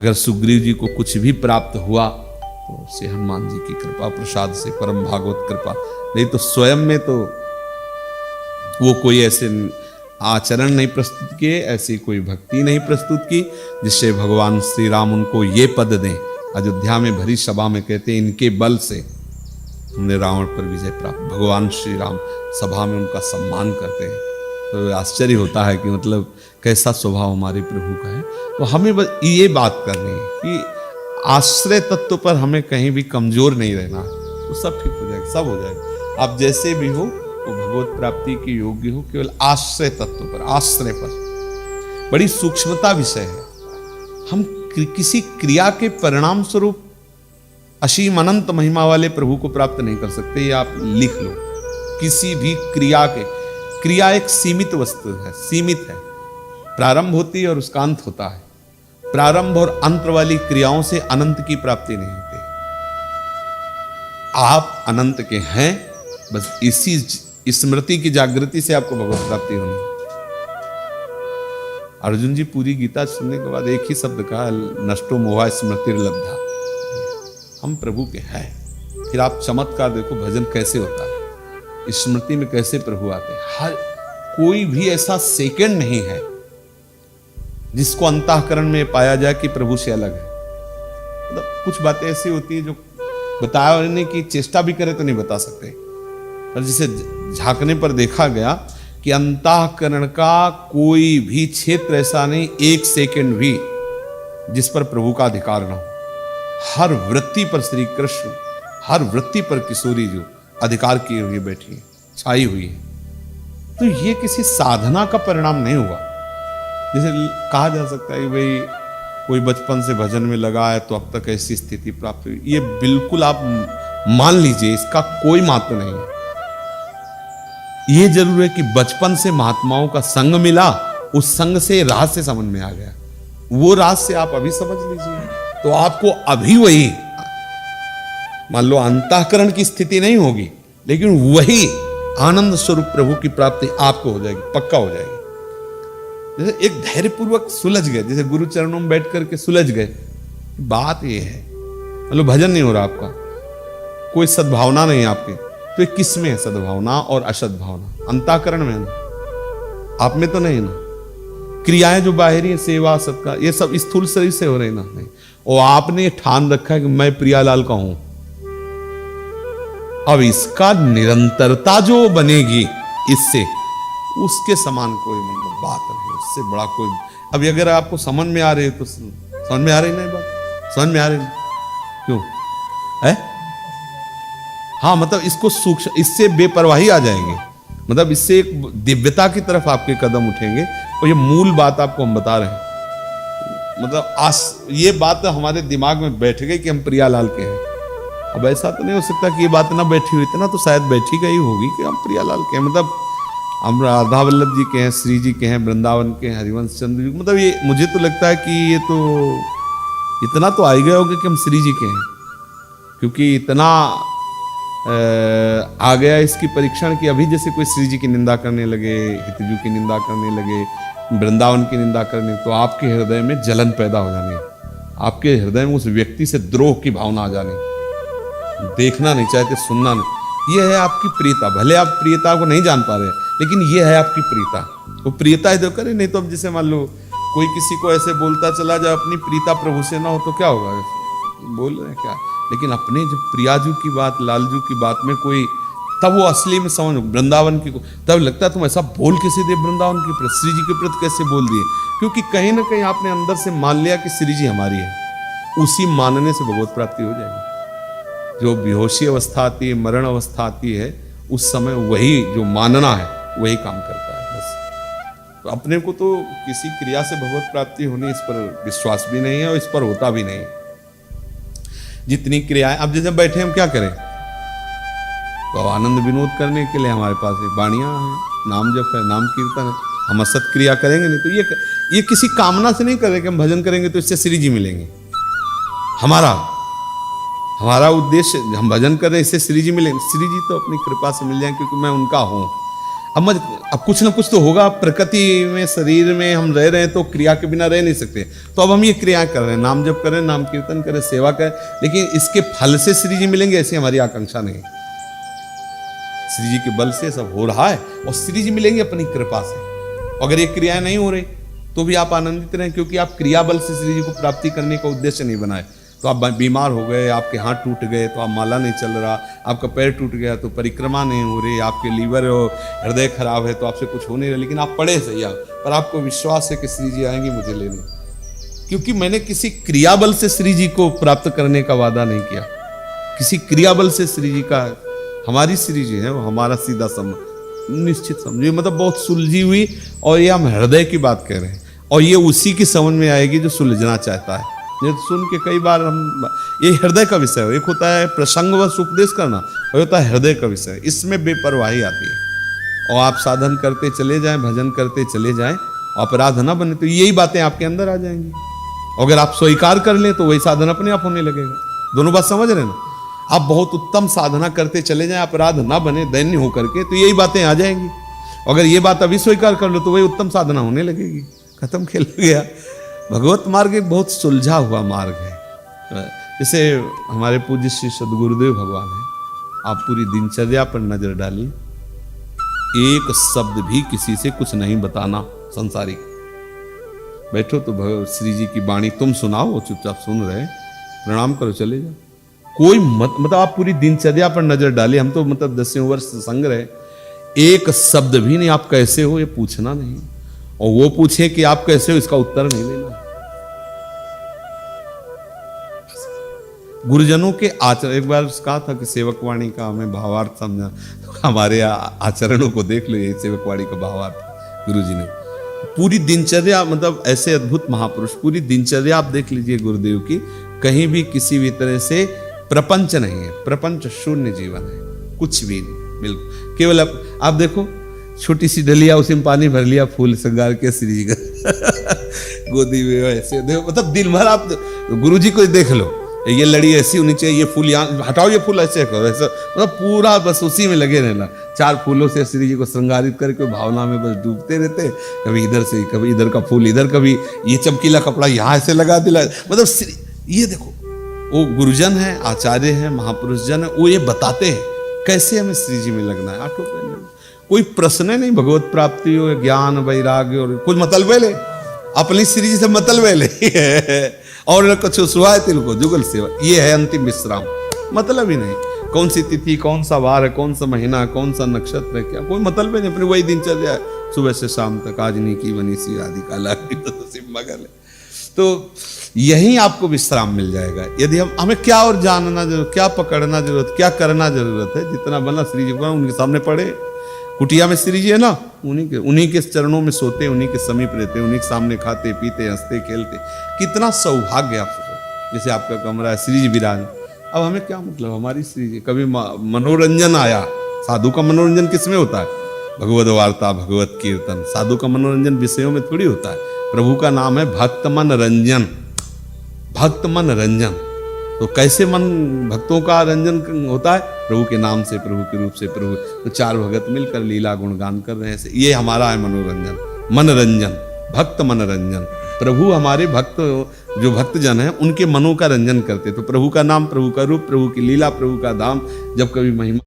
अगर सुग्रीव जी को कुछ भी प्राप्त हुआ तो उसे हनुमान जी की कृपा प्रसाद से, परम भागवत कृपा, नहीं तो स्वयं में तो वो कोई ऐसे आचरण नहीं प्रस्तुत किए, ऐसी कोई भक्ति नहीं प्रस्तुत की जिससे भगवान श्री राम उनको ये पद दें। अयोध्या में भरी सभा में कहते हैं इनके बल से हमने रावण पर विजय प्राप्त। भगवान श्री राम सभा में उनका सम्मान करते हैं, तो आश्चर्य होता है कि मतलब कैसा स्वभाव हमारे प्रभु का है। तो हमें बस ये बात करनी है कि आश्रय तत्व पर हमें कहीं भी कमजोर नहीं रहना, तो सब ठीक हो जाएगा, सब हो जाएगा। आप जैसे भी हो वो भगवत प्राप्ति के योग्य हो, केवल आश्रय तत्व पर, आश्रय पर बड़ी सूक्ष्मता विषय है। हम किसी क्रिया के परिणाम स्वरूप असीम अनंत महिमा वाले प्रभु को प्राप्त नहीं कर सकते। ये आप लिख लो, किसी भी क्रिया एक सीमित वस्तु है, सीमित है, प्रारंभ होती है और उसका अंत होता है। प्रारंभ और अंत वाली क्रियाओं से अनंत की प्राप्ति नहीं होती। आप अनंत के हैं, बस इसी स्मृति की जागृति से आपको भगवत प्राप्ति होनी है। अर्जुन जी पूरी गीता सुनने के बाद एक ही शब्द कहा, नष्टो मोहा स्मृति लब्धा, हम प्रभु के हैं। फिर आप चमत्कार देखो, भजन कैसे होता है, स्मृति में कैसे प्रभु आते हैं। हर कोई भी ऐसा सेकंड नहीं है जिसको अंतःकरण में पाया जाए कि प्रभु से अलग है। मतलब कुछ बातें ऐसी होती है जो बताने की चेष्टा भी करे तो नहीं बता सकते, पर जिसे झांकने पर देखा गया कि अंतःकरण का कोई भी क्षेत्र ऐसा नहीं, एक सेकंड भी जिस पर प्रभु का अधिकार ना हो। हर वृत्ति पर श्री कृष्ण, हर वृत्ति पर किशोरी जो अधिकार किए हुए बैठी है, छाई हुई है। तो ये किसी साधना का परिणाम नहीं हुआ। जैसे कहा जा सकता है कि भाई कोई बचपन से भजन में लगा है तो अब तक ऐसी स्थिति प्राप्त हुई, ये बिल्कुल आप मान लीजिए, इसका कोई महत्व नहीं है। ये जरूर है कि बचपन से महात्माओं का संग मिला, उस संग से रहस्य समझ में आ गया, वो रहस्य आप अभी समझ लीजिए, तो आपको अभी वही, मान लो अंतःकरण की स्थिति नहीं होगी, लेकिन वही आनंद स्वरूप प्रभु की प्राप्ति आपको हो जाएगी, पक्का हो जाएगी। जैसे एक धैर्यपूर्वक सुलझ गए, जैसे गुरु चरणों में बैठ करके सुलझ गए। बात यह है, मतलब भजन नहीं हो रहा आपका, कोई सद्भावना नहीं आपके, तो किस में है सद्भावना और असद्भावना? अंतःकरण में है ना, आप में तो नहीं ना। क्रियाएं जो बाहरी है, सेवा सत्कार, ये सब स्थूल शरीर से हो रही ना, नहीं। और आपने ठान रखा है कि मैं प्रियालाल का हूं। अब इसका निरंतरता जो बनेगी इससे, उसके समान कोई मतलब बात नहीं, उससे बड़ा कोई। अभी अगर आपको समझ में आ रही है तो समझ में आ रही नहीं बात, समझ में आ रही नहीं, क्यों है? हाँ, मतलब इसको सूक्ष्म, इससे बेपरवाही आ जाएंगे, मतलब इससे एक दिव्यता की तरफ आपके कदम उठेंगे। और ये मूल बात आपको हम बता रहे हैं, मतलब ये बात हमारे दिमाग में बैठ गई कि हम प्रियालाल के हैं। अब ऐसा तो नहीं हो सकता कि ये बात ना बैठी हुई थी ना, तो शायद बैठी गई होगी कि हम प्रियालाल के हैं, मतलब हम राधा वल्लभ जी के हैं, श्री जी के हैं, वृंदावन के हैं, हरिवंश चंद्र जी, मतलब ये मुझे तो लगता है कि ये तो इतना तो आ ही गए होंगे कि हम श्री जी के हैं, क्योंकि इतना आ गया इसकी परीक्षण कि अभी जैसे कोई श्री जी की निंदा करने लगे, हितजू की निंदा करने लगे, वृंदावन की निंदा करने, तो आपके हृदय में जलन पैदा हो जानी, आपके हृदय में उस व्यक्ति से द्रोह की भावना आ जानी, देखना नहीं चाहते, सुनना नहीं। ये है आपकी प्रियता। भले आप प्रियता को नहीं जान पा रहे, लेकिन ये है आपकी प्रियता। वो प्रियता है करे, नहीं तो अब जैसे मान लो कोई किसी को ऐसे बोलता चला जाए अपनी प्रियता प्रभु से ना हो तो क्या होगा, बोल रहे हैं क्या, लेकिन अपने जब प्रियाजू की बात, लालजू की बात में कोई, तब वो असली में समझ, वृंदावन की, तब लगता है तुम ऐसा बोल कैसे दिए, वृंदावन के प्रति, श्री जी के प्रति कैसे बोल दिए, क्योंकि कहीं ना कहीं आपने अंदर से मान लिया कि श्री जी हमारी है। उसी मानने से भगवत प्राप्ति हो जाएगी। जो बेहोशी अवस्था आती है, मरण अवस्था आती है, उस समय वही जो मानना है वही काम करता है बस। तो अपने को तो किसी क्रिया से भगवत प्राप्ति होनी, इस पर विश्वास भी नहीं है और इस पर होता भी नहीं। जितनी क्रियाएं, अब जैसे बैठे हम क्या करें, तो आनंद विनोद करने के लिए हमारे पास वाणियां हैं, नाम जप है, नाम कीर्तन है, हम असत क्रिया करेंगे नहीं। तो ये किसी कामना से नहीं करें कि हम भजन करेंगे तो इससे श्री जी मिलेंगे। हमारा उद्देश्य, हम भजन कर रहे हैं इससे श्री जी मिलेंगे, श्री जी तो अपनी कृपा से मिल जाएंगे क्योंकि मैं उनका हूं। अब कुछ ना कुछ तो होगा। प्रकृति में, शरीर में हम रह रहे हैं तो क्रिया के बिना रह नहीं सकते। तो अब हम ये क्रिया कर रहे हैं, नाम जप कर रहे हैं, नाम कीर्तन करें, सेवा करें, लेकिन इसके फल से श्री जी मिलेंगे ऐसी हमारी आकांक्षा नहीं। श्री जी के बल से सब हो रहा है और श्री जी मिलेंगे अपनी कृपा से। अगर ये क्रियाएं नहीं हो रही तो भी आप आनंदित रहें, क्योंकि आप क्रिया बल से श्री जी को प्राप्ति करने का उद्देश्य नहीं बनाए। तो आप बीमार हो गए, आपके हाथ टूट गए तो आप माला नहीं चल रहा, आपका पैर टूट गया तो परिक्रमा नहीं हो रही, आपके लीवर और हृदय खराब है तो आपसे कुछ हो नहीं रहा, लेकिन आप पढ़े सही आप, पर आपको विश्वास है कि श्री जी आएंगे मुझे लेने, क्योंकि मैंने किसी क्रियाबल से श्री जी को प्राप्त करने का वादा नहीं किया। किसी क्रियाबल से श्री जी का, हमारी श्री जी है वो हमारा सीधा संबंध निश्चित समझिए, मतलब बहुत सुलझी हुई। और ये हम हृदय की बात कह रहे हैं और ये उसी की समझ में आएगी जो सुलझना चाहता है। ये तो सुन के कई बार हम, ये हृदय का विषय है। एक होता है प्रसंगवश उपदेश करना और होता है हृदय का विषय। इसमें बेपरवाही आती है और आप साधन करते चले जाएं, भजन करते चले जाएं, अपराध ना बने तो यही बातें आपके अंदर आ जाएंगी। अगर आप स्वीकार कर लें तो वही साधन अपने आप होने लगेगा। दोनों बात समझ रहे ना? आप बहुत उत्तम साधना करते चले जाएं, अपराध ना बने दैन्य होकर के, तो यही बातें आ जाएंगी। अगर ये बात अभी स्वीकार कर लो तो वही उत्तम साधना होने लगेगी। खत्म, खेल गया। भगवत मार्ग एक बहुत सुलझा हुआ मार्ग है। जैसे हमारे पूज्य श्री सदगुरुदेव भगवान है, आप पूरी दिनचर्या पर नजर डालिए, एक शब्द भी किसी से कुछ नहीं बताना संसारिक। बैठो तो श्री जी की वाणी तुम सुनाओ, वो चुपचाप सुन रहे, प्रणाम करो, चले जाओ। कोई मतलब आप पूरी दिनचर्या पर नजर डालिए, हम तो मतलब 10 वर्ष संग रहे, एक शब्द भी नहीं आप कैसे हो ये पूछना नहीं, और वो पूछे कि आप कैसे हो इसका उत्तर नहीं देना। गुरुजनों के आचरण, एक बार कहा था कि सेवकवाणी का हमें भावार्थ समझा, तो हमारे आचरणों को देख लो, ये सेवकवाणी का भावार्थ गुरु जी ने पूरी दिनचर्या, मतलब ऐसे अद्भुत महापुरुष, पूरी दिनचर्या आप देख लीजिए गुरुदेव की, कहीं भी किसी भी तरह से प्रपंच नहीं है, प्रपंच शून्य जीवन है, कुछ भी नहीं, बिल्कुल। केवल आप देखो, छोटी सी डलिया, उसी में पानी भर लिया, फूल श्रृंगार के श्री जी का गोदी में ऐसे देखो, मतलब दिन भर आप गुरु जी को देख लो, ये लड़ी ऐसी होनी चाहिए, ये फूल यहाँ हटाओ, ये फूल ऐसे करो, ऐसा, मतलब पूरा बस उसी में लगे रहना। 4 फूलों से श्री जी को श्रृंगारित करके भावना में बस डूबते रहते, कभी इधर से, कभी इधर का फूल इधर, कभी ये चमकीला कपड़ा यहाँ ऐसे लगा दिला, मतलब ये देखो, वो गुरुजन है, आचार्य है, महापुरुष जन है, वो ये बताते हैं कैसे हमें श्री जी में लगना है। आठों पहले कोई प्रश्न नहीं, भगवत प्राप्ति हो, ज्ञान, वैराग्य और कुछ मतलब ले, अपनी श्री जी से मतलब ले और कुछ सुहाय तिनको जुगल सेवा, ये है अंतिम विश्राम। मतलब ही नहीं, कौन सी तिथि, कौन सा वार है, कौन सा महीना, कौन सा नक्षत्र है, क्या कोई मतलब ही नहीं, अपनी वही दिनचर्या है, सुबह से शाम तक, आज नहीं की बनी सी आदि काला मगल। तो यही आपको विश्राम मिल जाएगा। यदि हमें क्या और जानना जरूरत, क्या पकड़ना जरूरत, क्या करना जरूरत है, जितना बना श्री जी को उनके सामने पड़े। कुटिया में श्री जी है ना, उन्हीं के चरणों में सोते, उन्हीं के समीप रहते, उन्हीं के सामने खाते पीते हंसते खेलते। कितना सौभाग्य आप सोचो, जैसे आपका कमरा है, श्री जी विराज। अब हमें क्या मतलब, हमारी श्री जी, कभी मनोरंजन आया, साधु का मनोरंजन किसमें होता है? भगवत वार्ता, भगवत कीर्तन। साधु का मनोरंजन विषयों में थोड़ी होता है। प्रभु का नाम है भक्त मन रंजन, भक्त मन रंजन। तो कैसे मन भक्तों का रंजन होता है? प्रभु के नाम से, प्रभु के रूप से। प्रभु तो 4 भगत मिलकर लीला गुणगान कर रहे हैं, ये हमारा है मनोरंजन, मनोरंजन, भक्त मनोरंजन। प्रभु हमारे भक्त, जो भक्तजन हैं, उनके मनों का रंजन करते। तो प्रभु का नाम, प्रभु का रूप, प्रभु की लीला, प्रभु का धाम, जब कभी महिमा